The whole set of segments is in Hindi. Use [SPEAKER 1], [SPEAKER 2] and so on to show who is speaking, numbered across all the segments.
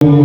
[SPEAKER 1] गुरु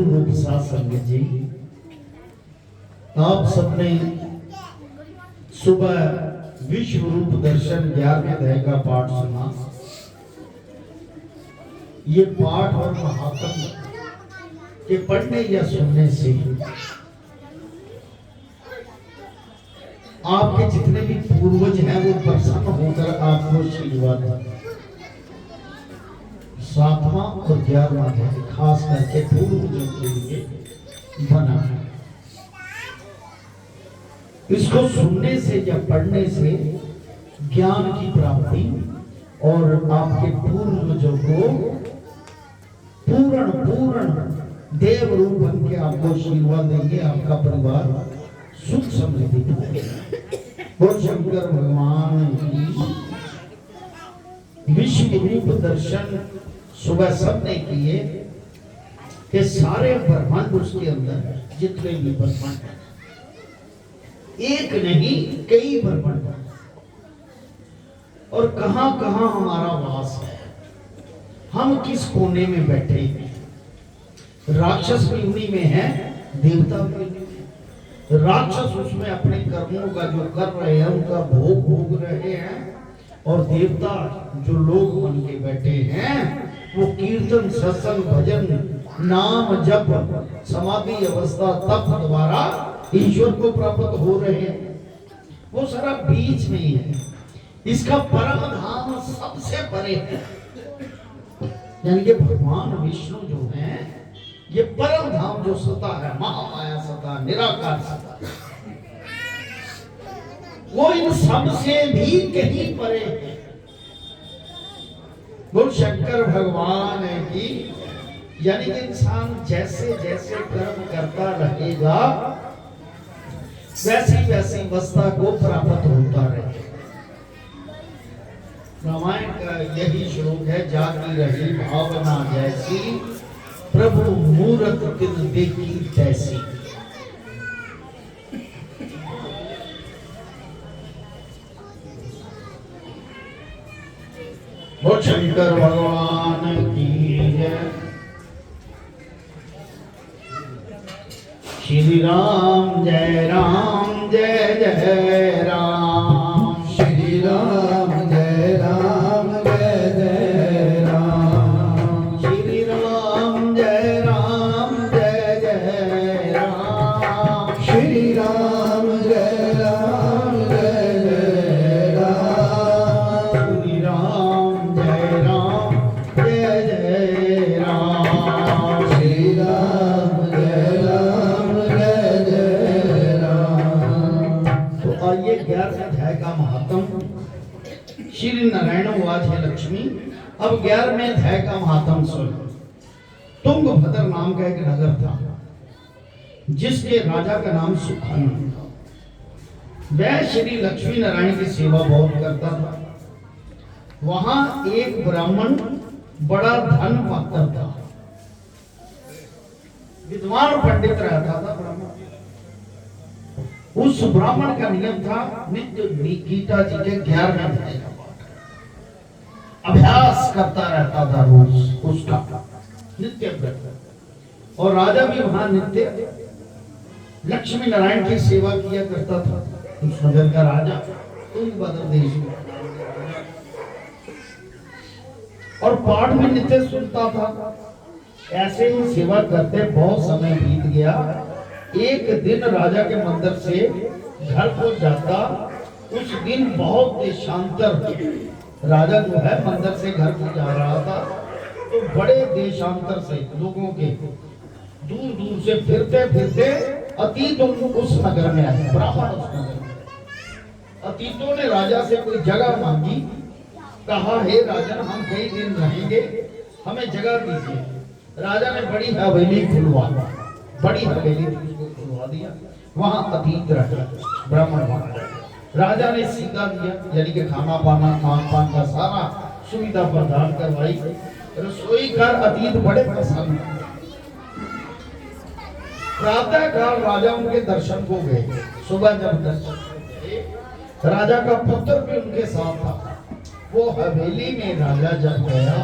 [SPEAKER 1] रूप साथ संगत जी, आप सबने सुबह विश्व रूप दर्शन 11वें अध्याय का पाठ सुना। ये पाठ और महात्म के पढ़ने या सुनने से आपके जितने भी पूर्वज हैं वो प्रसन्न होकर आपको आशीर्वाद दें। 7वां और 11वां अध्याय खास करके पूर्वजों के लिए बना है। इसको सुनने से या पढ़ने से ज्ञान की प्राप्ति और आपके पूर्वजों को पूर्ण देव रूप बन के आपको आशीर्वाद देंगे। आपका परिवार सुख समृद्धि पाएगा। और शंकर भगवान की विश्व रूप दर्शन सुबह सबने किए कि सारे ब्रह्मांड उसके अंदर जितने भी ब्रह्मांड हैं, एक नहीं कई ब्रह्मांड, और कहां कहां हमारा वास है, हम किस कोने में बैठे हैं। राक्षस भी उन्हीं में है, देवता भी उन्हीं में। राक्षस उसमें अपने कर्मों का जो कर रहे हैं उनका भोग भोग रहे हैं, और देवता जो लोग बन के बैठे हैं वो कीर्तन सत्संग भजन नाम जप समाधि अवस्था तप द्वारा ईश्वर को प्राप्त हो रहे हैं। वो सारा बीच में ही है। इसका परम धाम सबसे परे है, यानी कि भगवान विष्णु जो है ये परम धाम जो सता है, महामाया सता, निराकार सता, वो इन सब से भी कहीं परे है। बोल शंकर भगवान की, यानी कि इंसान जैसे जैसे कर्म करता रहेगा वैसी वैसी अवस्था को प्राप्त होता रहेगा। रामायण का यही श्लोक है, जागी रही भावना जैसी प्रभु मूरत तिन देखी तैसी। बोल शंकर भगवान की जय। श्री राम जय राम जय जय राम। श्री राम जय राम जय जय राम। श्री राम जय राम जय जय राम। श्री राम जय राम जय जय राम। श्री राम जय राम जय जय राम। श्री राम जय राम जय जय 11वें अध्याय का महात्म। श्री नारायण वाच है लक्ष्मी। अब 11वें अध्याय का महात्म सुन। तुंगभद्र नाम का एक नगर था जिसके राजा का नाम सुखानंद था। वह श्री लक्ष्मी नारायण की सेवा बहुत करता था। वहां एक ब्राह्मण बड़ा धन पात्र था, विद्वान पंडित रहता था ब्राह्मण। उस ब्राह्मण का नियम था नित्य गीता जी के 11वें अध्याय का पाठ अभ्यास करता रहता था रोज उसका नित्य व्रत। और राजा भी वहां नित्य लक्ष्मी नारायण की सेवा किया करता था। उस नगर का राजा तुंगभद्र देश में और पाठ में नित्य सुनता था। ऐसे ही सेवा करते बहुत समय बीत गया। एक दिन राजा के मंदिर से घर को जाता। उस दिन बहुत देशांतर राजा जो है मंदिर से घर को जा रहा था, तो बड़े देशांतर से लोगों के दूर दूर से फिरते फिरते अतीत उस नगर में आए। ब्राह्मण उस नगर में अतीतों ने राजा से कोई जगह मांगी। कहा, हे राजन, हम कई दिन रहेंगे, हमें जगह दीजिए। राजा ने बड़ी हवेली खुलवा दिया। वहां अतीत रहे ब्राह्मण वहां। राजा ने सीधा दिया, यानी कि खाना पाना खान पान का सारा सुविधा प्रदान करवाई। रसोई कर अतीत बड़े प्रसन्न। प्रातः काल राजा उनके दर्शन को गए। सुबह जब दर्शन राजा का पुत्र भी उनके साथ था। वो हवेली में राजा जब गया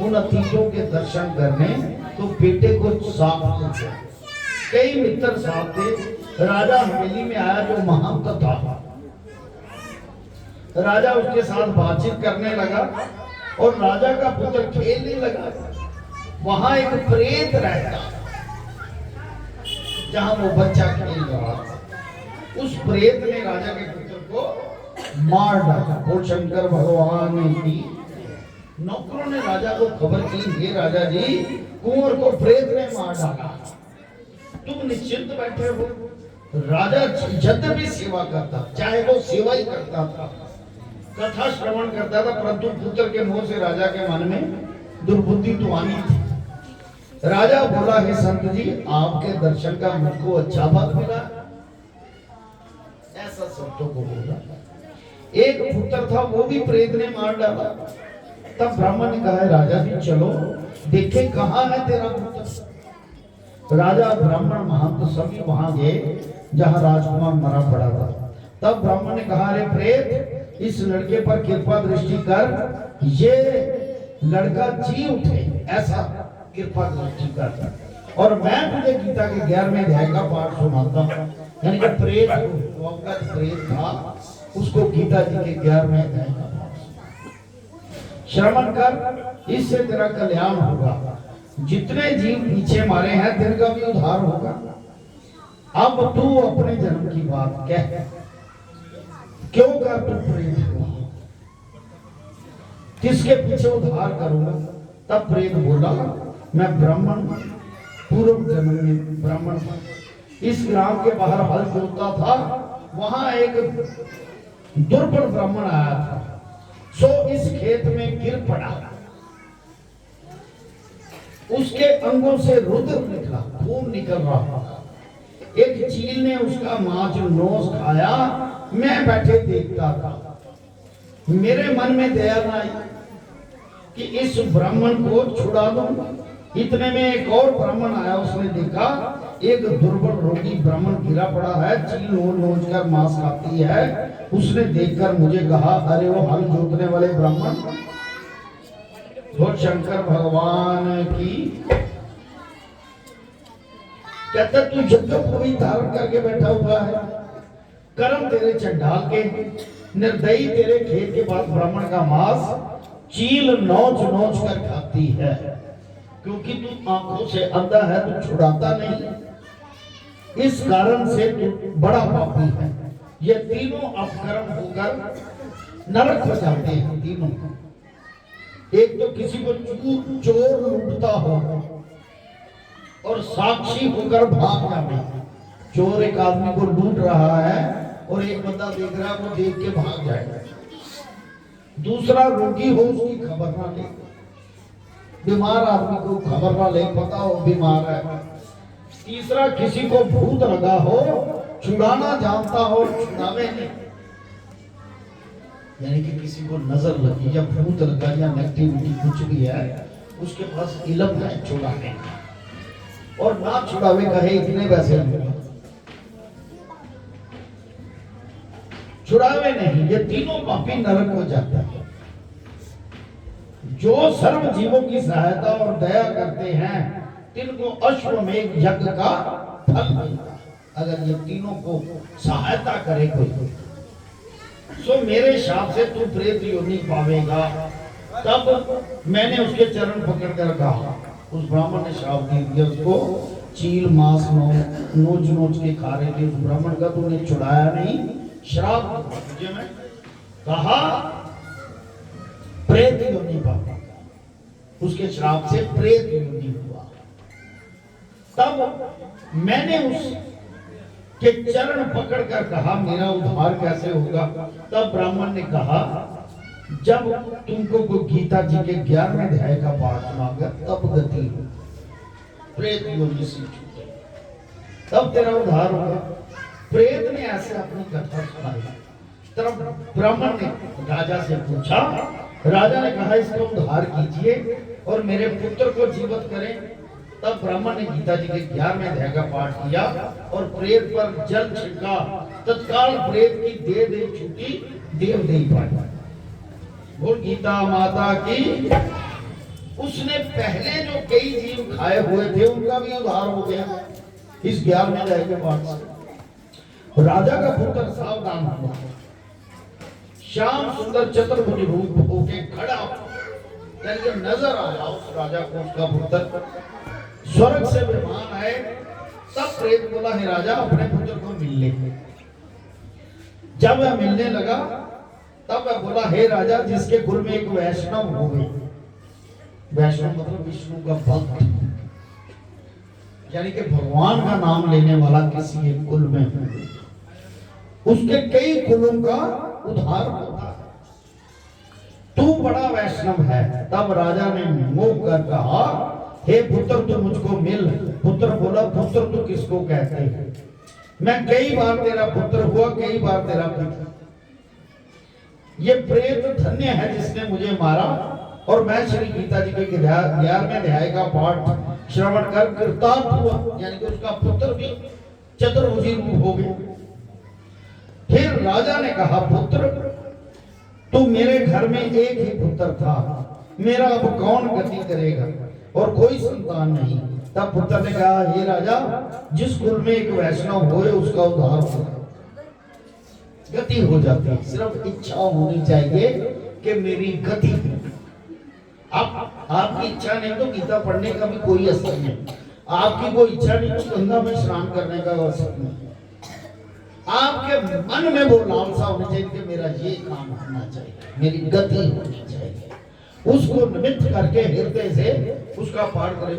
[SPEAKER 1] उन अतिथियों के दर्शन करने, तो बेटे को साथ पूछा। कई मित्र साथ थे। राजा हवेली में आया जो महंत था। राजा उसके साथ बातचीत करने लगा और राजा का पुत्र खेलने लगा। वहां एक प्रेत रहता जहां वो बच्चा खेल रहा था। उस प्रेत ने राजा के पुत्र को मार डाला। और शंकर भगवान की नौकरों ने राजा को खबर की, ये राजा जी, कुंवर को प्रेत ने मार डाला, तुम निश्चिंत बैठे हो। राजा जब भी सेवा करता, चाहे वो सेवा ही करता था, कथा श्रवण करता था, परंतु पुत्र के मुंह से राजा के मन में दुर्बुद्धि तो आनी थी। राजा बोला, हे संत जी, आपके दर्शन का मुझको अच्छा फल मिला। ऐसा संतों को बोला। एक पुत्र था, वो भी प्रेत ने मार डाला। तब ब्राह्मण ने कहा, राजा जी चलो देखे कहां है तेरा पुत्र। राजा ब्राह्मण महंत सभी वहां गए जहां राजकुमार मरा पड़ा था। तब ब्राह्मण ने कहा, अरे प्रेत, इस लड़के पर कृपा दृष्टि कर, ये लड़का जी उठे, ऐसा कृपा दृष्टि कर, और मैं तुझे गीता के 11वें अध्याय का पाठ सुनाता हूं। यानी कि प्रेत था, उसको गीता जी के 11वें अध्याय का श्रवण कर, इससे तेरा कल्याण होगा। जितने जीव पीछे मारे हैं तेरे का भी उद्धार होगा। अब तू अपने जन्म की बात कह, क्यों कर तू प्रेत हुआ, किसके पीछे उद्धार करूंगा। तब प्रेत बोला, मैं ब्राह्मण, पूर्व जन्म में ब्राह्मण था। इस ग्राम के बाहर हल जोतता था, वहां एक दुर्बल ब्राह्मण आया था, सो इस खेत में गिर पड़ा। उसके अंगों से रुद्र निकला, खून निकल रहा। एक चील ने उसका मांस नोच खाया। मैं बैठे देखता था। मेरे मन में दया न आई कि इस ब्राह्मण को छुड़ा दूं। इतने में एक और ब्राह्मण आया। उसने देखा एक दुर्बल रोगी ब्राह्मण गिरा पड़ा है, चील नोच कर मांस खाती है। उसने देखकर मुझे कहा, अरे वो हल जोतने वाले ब्राह्मण, वो शंकर भगवान की। कहता तू यज्ञोपवीत धारण करके बैठा हुआ है, कर्म तेरे चंडाल के, निर्दयी तेरे खेत के बाद ब्राह्मण का मांस चील नोच नोच कर खाती है। क्योंकि तू आंखों से अंधा है, तू छुड़ाता नहीं, इस कारण से तू बड़ा पापी है। ये तीनों अपकर्म होकर नरक में जाते हैं तीनों। एक तो किसी को चोर लूटता हो और साक्षी होकर भाग जावे। चोर एक आदमी को लूट रहा है और एक बंदा देख रहा है, वो देख के भाग जाएगा। दूसरा रोगी हो, उसकी खबर ना ले, बीमार आदमी को खबर ना ले, पता हो बीमार है। तीसरा किसी को भूत लगा हो, छुड़ाना जानता हो, छुड़ावे नहीं, यानी कि किसी को नजर लगी या भूत लगा या नेगेटिविटी कुछ भी है, उसके पास इल्म है छुड़ाने, और ना छुड़ावे कहे इतने पैसे छुड़ावे नहीं, ये तीनों पापी नरक हो जाता है। जो सर्व जीवों की सहायता और दया करते हैं, तिनको अश्वमेध यज्ञ का फल मिलता है। अगर ये तीनों को सहायता करे कोई, सो मेरे हिसाब से तू प्रेत योनि पावेगा। तब मैंने उसके चरण पकड़ कर कहा, उस ब्राह्मण ने श्राप दे दिया उसको, चील मांस नोच नोच के खा रहे थे। उस ब्राह्मण का तूने छुड़ाया नहीं, श्राप तुझे मैं कहा प्रेत योनि पावेगा। उसके श्राप से प्रेत योनि हुआ। तब मैंने उस के चरण पकड़कर कहा, मेरा उद्धार कैसे होगा? तब ब्राह्मण ने कहा, जब तुमको कोई गीता जी के 11वें अध्याय का पाठ मांगा तब गति हो, प्रेत योनि से छूटे, तब तेरा उद्धार होगा। प्रेत ने ऐसे अपनी कथा सुनाई। तब ब्राह्मण ने राजा से पूछा, राजा ने कहा इसका उद्धार कीजिए और मेरे पुत्र को जीवित करें। तब ब्राह्मण ने गीता जी के 11वें अध्याय का पाठ किया और प्रेत पर जल छिड़का, तत्काल प्रेत की देह छूटी, देव नहीं पाया। बोल गीता माता की। उसने पहले जो कई जीव खाए हुए थे उनका भी उद्धार हो गया इस 11वें अध्याय के पाठ से। राजा का पुत्र सावधान हुआ, श्याम सुंदर चतुर्भुज रूप होके खड़ा, यानी नजर आया उस राजा को उसका पुत्र स्वर्ग से विमान आए। तब प्रेत बोला, हे राजा अपने पुत्र को मिल ले। जब वह मिलने लगा तब वह बोला, हे राजा जिसके कुल में एक वैष्णव हो गई, वैष्णव मतलब विष्णु का भक्त, यानी कि भगवान का नाम लेने वाला किसी एक कुल में हो, उसके कई कुलों का उद्धार होता है। तू बड़ा वैष्णव है। तब राजा ने मोह कर कहा, हे पुत्र तू मुझको मिल। पुत्र बोला, पुत्र तू किसको कहते हैं? मैं कई बार तेरा पुत्र हुआ, कई बार तेरा पिता। ये प्रेत धन्य है जिसने मुझे मारा, और मैं श्री गीता जी के 11वें अध्याय का पाठ श्रवण कर कृतार्थ हुआ, यानी कि उसका पुत्र भी चतुर्भुजी रूप हो गया। फिर राजा ने कहा, पुत्र तू मेरे घर में एक ही पुत्र था, मेरा अब कौन गति करेगा और कोई संतान नहीं। तब पुत्र ने कहा, हे राजा जिस कुल में एक वैष्णव होए उसका उद्धार होगा, गति हो जाती है। सिर्फ इच्छा होनी चाहिए कि मेरी गति। आपकी इच्छा नहीं तो गीता पढ़ने का भी कोई असर नहीं, आपकी कोई इच्छा नहीं तो गंगा में स्नान करने का असर नहीं। आपके मन में वो लालसा होनी चाहिए कि मेरा ये काम होना चाहिए, मेरी गति होनी चाहिए। उसको निमित्त करके हृदय से उसका पाठ करें।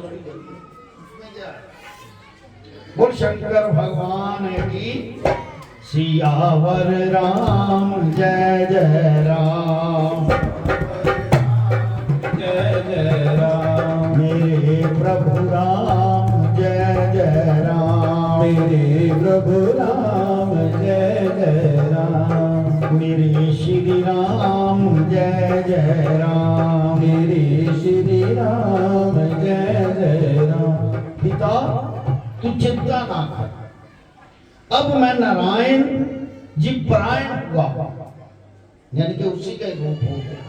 [SPEAKER 1] बोल शंकर भगवान की। सियावर राम जय जय राम, जय जय राम। मेरे प्रभु राम जय जय राम, मेरे प्रभु राम जय जय राम। मेरे श्री राम जय जय राम, मेरे श्री राम जय जय राम। पिता तू चिंता ना कर, अब मैं नारायण जी परायण हुआ, यानी कि उसी का रूप हो गया।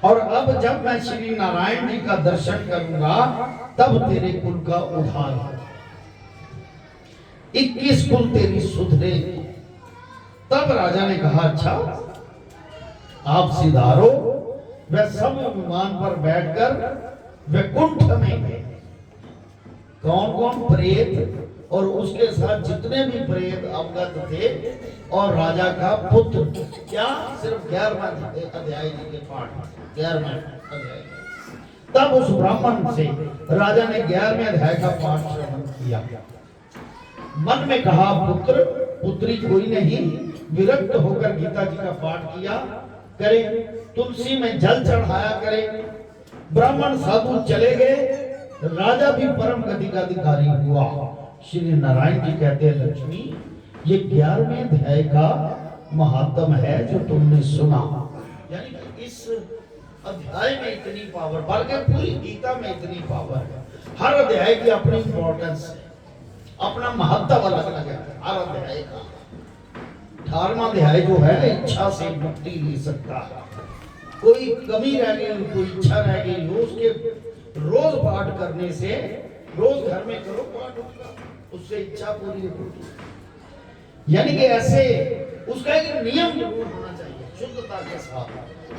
[SPEAKER 1] और अब जब मैं श्री नारायण जी का दर्शन करूंगा तब तेरे कुल का उद्धार होगा। 21 कुल तेरी सुधरे। तब राजा ने कहा, अच्छा आप सिधारो। वह सब विमान पर बैठकर वैकुंठ में गए। कौन कौन? प्रेत और उसके साथ जितने भी प्रेत अवगत थे, और राजा का पुत्र। क्या? सिर्फ 11वां अध्याय के पाठ, 11वां अध्याय। तब उस ब्राह्मण से राजा ने 11वें अध्याय का पाठ श्रवण किया। मन में कहा, पुत्र पुत्री कोई नहीं। विरक्त होकर गीता जी का पाठ किया करे, तुलसी में जल चढ़ाया करे। ब्राह्मण साधु चले गए, राजा भी परम गति का अधिकारी हुआ। श्री नारायण जी कहते हैं, लक्ष्मी ये 11वें अध्याय का महात्म है जो तुमने सुना। यानी कि इस अध्याय में इतनी पावर, बल्कि पूरी गीता में इतनी पावर है। हर अध्याय की अपनी इंपॉर्टेंस है, अपना महत्व अलग अलग है हर अध्याय का। 18वां अध्याय जो है, इच्छा से मुक्ति ले सकता है। कोई कमी रह गई, कोई इच्छा रह गई हो, उसके रोज पाठ करने से, रोज घर में करो पाठ होगा, उससे इच्छा पूरी होगी। यानी कि ऐसे उसका एक नियम जरूर होना चाहिए, शुद्धता के साथ।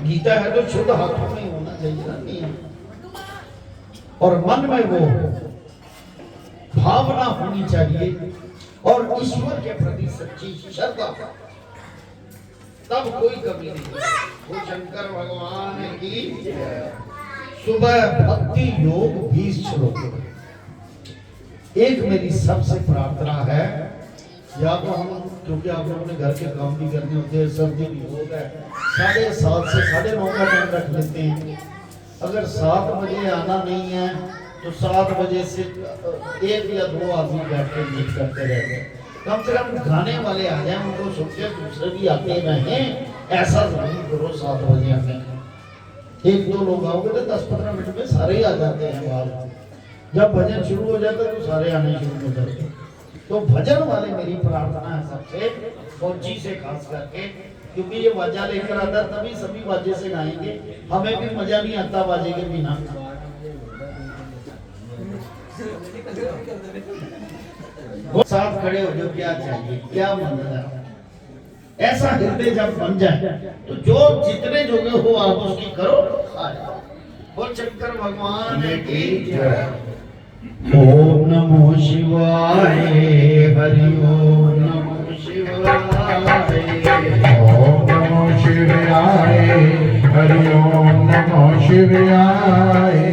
[SPEAKER 1] गीता है तो शुद्ध हाथों में होना चाहिए ना नियम, और मन में वो भावना होनी चाहिए और ईश्वर के प्रति सच्ची श्रद्धा, तब कोई कमी नहीं। वो शंकर भगवान की सुबह भक्ति योग 20 श्लोक। एक मेरी सबसे प्रार्थना है, या तो हम, क्योंकि आप लोगों ने घर के काम भी करने होते हैं, सर्दी भी होता है, 7:30 से 9:30 का टाइम रख लेते हैं। अगर 7 बजे आना नहीं है तो 7 बजे से 1 या 2 आदमी बैठ के मीट करते रहते हैं। कम से कम गाने वाले आ जाए, उनको सुन के दूसरे भी आते रहें, ऐसा जरूर करो। 7 बजे आने 1-2 लोग आओगे तो 10-15 मिनट में सारे ही आ जाते हैं बाहर। जब भजन शुरू हो जाता है तो सारे आने शुरू हो जाते हैं। तो भजन वाले मेरी प्रार्थना है सबसे, फौजी से खास करके, क्योंकि ये बाजा लेकर आता तभी सभी बाजे से गाएंगे, हमें भी मजा नहीं आता बाजे के बिना। वो साथ खड़े हो जो, क्या चाहिए, क्या मन है, ऐसा हृदय जब बन जाए तो जो जितने जोगे हो आप उसकी करो। और शंकर भगवान की जय। ओम नमो शिवाय, हरि ओम नमो शिवाय,
[SPEAKER 2] ओम नमो शिवाय, हरि ओम नमो शिवाय,